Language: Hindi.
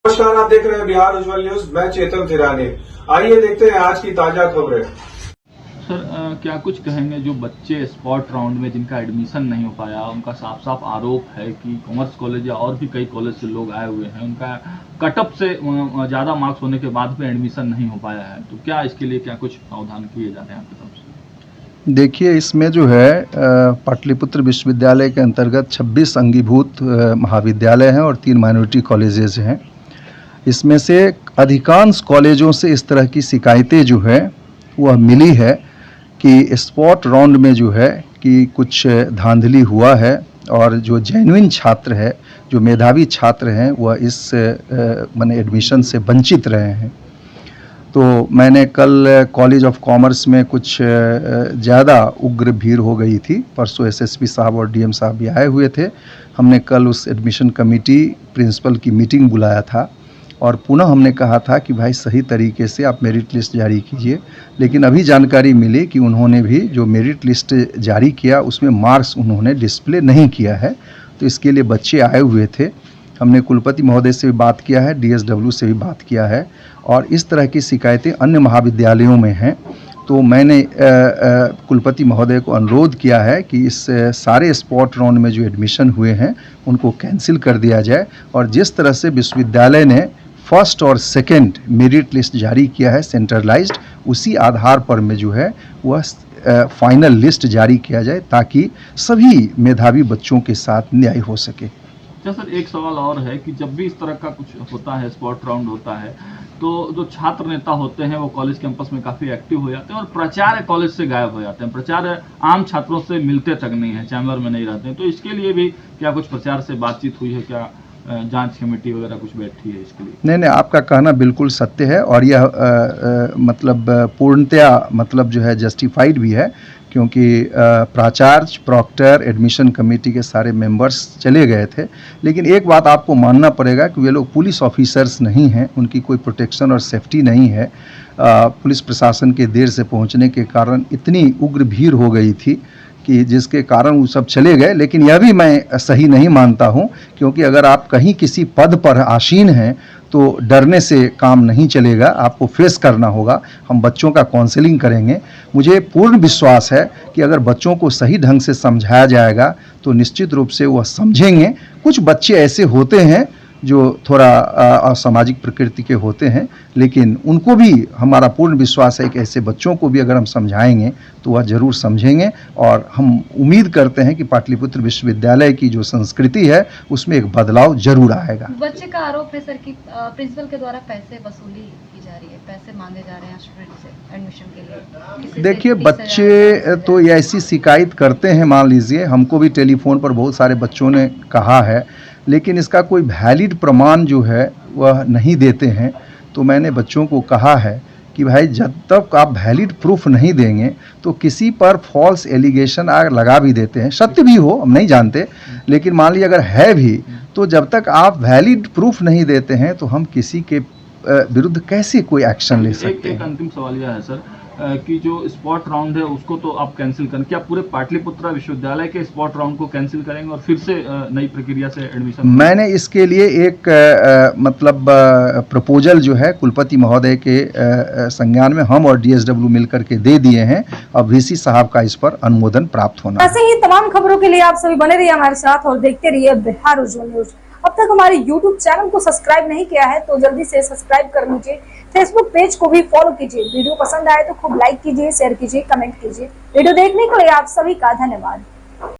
नमस्कार, आप देख रहे हैं बिहार उज्जवल न्यूज। मैं चेतन थिरानी। आइए देखते हैं आज की ताजा खबरें। सर, क्या कुछ कहेंगे जो बच्चे स्पॉट राउंड में जिनका एडमिशन नहीं हो पाया, उनका साफ साफ आरोप है कि कॉमर्स कॉलेज या और भी कई कॉलेज से लोग आए हुए हैं, उनका कटअप से ज़्यादा मार्क्स होने के बाद भी एडमिशन नहीं हो पाया है, तो क्या इसके लिए क्या कुछ प्रावधान किए जा रहे हैं आपकी तरफ से? देखिए, इसमें जो है पाटलिपुत्र विश्वविद्यालय के अंतर्गत 26 अंगीभूत महाविद्यालय हैं और 3 माइनॉरिटी कॉलेजेस हैं। इसमें से अधिकांश कॉलेजों से इस तरह की शिकायतें जो है वह मिली है कि स्पॉट राउंड में जो है कि कुछ धांधली हुआ है और जो जेन्युइन छात्र है, जो मेधावी छात्र हैं, वह इस माने एडमिशन से वंचित रहे हैं। तो मैंने कल कॉलेज ऑफ कॉमर्स में कुछ ज़्यादा उग्र भीड़ हो गई थी। परसों एसएसपी साहब और डीएम साहब भी आए हुए थे। हमने कल उस एडमिशन कमेटी प्रिंसिपल की मीटिंग बुलाया था और पुनः हमने कहा था कि भाई सही तरीके से आप मेरिट लिस्ट जारी कीजिए। लेकिन अभी जानकारी मिली कि उन्होंने भी जो मेरिट लिस्ट जारी किया उसमें मार्क्स उन्होंने डिस्प्ले नहीं किया है। तो इसके लिए बच्चे आए हुए थे। हमने कुलपति महोदय से भी बात किया है, डीएसडब्ल्यू से भी बात किया है और इस तरह की शिकायतें अन्य महाविद्यालयों में हैं। तो मैंने कुलपति महोदय को अनुरोध किया है कि इस सारे स्पॉट राउंड में जो एडमिशन हुए हैं उनको कैंसिल कर दिया जाए और जिस तरह से विश्वविद्यालय ने फर्स्ट और सेकंड मेरिट लिस्ट जारी किया है सेंट्रलाइज्ड, उसी आधार पर में जो है वह फाइनल लिस्ट जारी किया जाए ताकि सभी मेधावी बच्चों के साथ न्याय हो सके। अच्छा सर, एक सवाल और है कि जब भी इस तरह का कुछ होता है, स्पॉट राउंड होता है, तो जो छात्र नेता होते हैं वो कॉलेज कैंपस में काफ़ी एक्टिव हो जाते हैं और प्राचार्य कॉलेज से गायब हो जाते हैं। प्राचार्य आम छात्रों से मिलते तक नहीं है, चैम्बर में नहीं रहते हैं। तो इसके लिए भी क्या कुछ प्रचार से बातचीत हुई है, क्या जांच कमेटी वगैरह कुछ बैठी है इसके लिए? नहीं, आपका कहना बिल्कुल सत्य है और यह मतलब पूर्णतया मतलब जो है जस्टिफाइड भी है क्योंकि प्राचार्य, प्रॉक्टर, एडमिशन कमेटी के सारे मेंबर्स चले गए थे। लेकिन एक बात आपको मानना पड़ेगा कि वे लोग पुलिस ऑफिसर्स नहीं हैं, उनकी कोई प्रोटेक्शन और सेफ्टी नहीं है। पुलिस प्रशासन के देर से पहुंचने के कारण इतनी उग्र भीड़ हो गई थी कि जिसके कारण वो सब चले गए। लेकिन यह भी मैं सही नहीं मानता हूं क्योंकि अगर आप कहीं किसी पद पर आसीन हैं तो डरने से काम नहीं चलेगा, आपको फेस करना होगा। हम बच्चों का काउंसलिंग करेंगे। मुझे पूर्ण विश्वास है कि अगर बच्चों को सही ढंग से समझाया जाएगा तो निश्चित रूप से वह समझेंगे। कुछ बच्चे ऐसे होते हैं जो थोड़ा असामाजिक प्रकृति के होते हैं, लेकिन उनको भी हमारा पूर्ण विश्वास है कि ऐसे बच्चों को भी अगर हम समझाएंगे तो वह जरूर समझेंगे और हम उम्मीद करते हैं कि पाटलिपुत्र विश्वविद्यालय की जो संस्कृति है उसमें एक बदलाव जरूर आएगा। बच्चे का आरोप है सर कि प्रिंसिपल के द्वारा पैसे वसूली की जा रही है, पैसे मांगे जा रहे हैं स्टूडेंट से एडमिशन के लिए। देखिए, बच्चे तो ये ऐसी शिकायत करते हैं, मान लीजिए हमको भी टेलीफोन पर बहुत सारे बच्चों ने कहा है, लेकिन इसका कोई वैलिड प्रमाण जो है वह नहीं देते हैं। तो मैंने बच्चों को कहा है कि भाई जब तक आप वैलिड प्रूफ नहीं देंगे तो किसी पर फॉल्स एलिगेशन लगा भी देते हैं, सत्य भी हो हम नहीं जानते, लेकिन मान लीजिए अगर है भी तो जब तक आप वैलिड प्रूफ नहीं देते हैं तो हम किसी के विरुद्ध कैसे कोई एक्शन ले सकते हैं। एक अंतिम सवाल यह है सर कि जो स्पॉट राउंड है उसको तो आप कैंसिल करें, क्या पूरे पाटलिपुत्र विश्वविद्यालय के स्पॉट राउंड को कैंसिल करेंगे और फिर से नई प्रक्रिया से एडमिशन? मैंने इसके लिए एक मतलब प्रपोजल जो है कुलपति महोदय के संज्ञान में हम और डीएसडब्ल्यू मिलकर के दे दिए हैं। अब वीसी साहब का इस पर अनुमोदन प्राप्त होना। ऐसे ही तमाम खबरों के लिए आप सभी बने रहिए हमारे साथ और देखते रहिए बिहार उज्जवल न्यूज। अब तक हमारे YouTube चैनल को सब्सक्राइब नहीं किया है तो जल्दी से सब्सक्राइब कर लीजिए। फेसबुक पेज को भी फॉलो कीजिए। वीडियो पसंद आए तो खूब लाइक कीजिए, शेयर कीजिए, कमेंट कीजिए। वीडियो देखने के लिए आप सभी का धन्यवाद।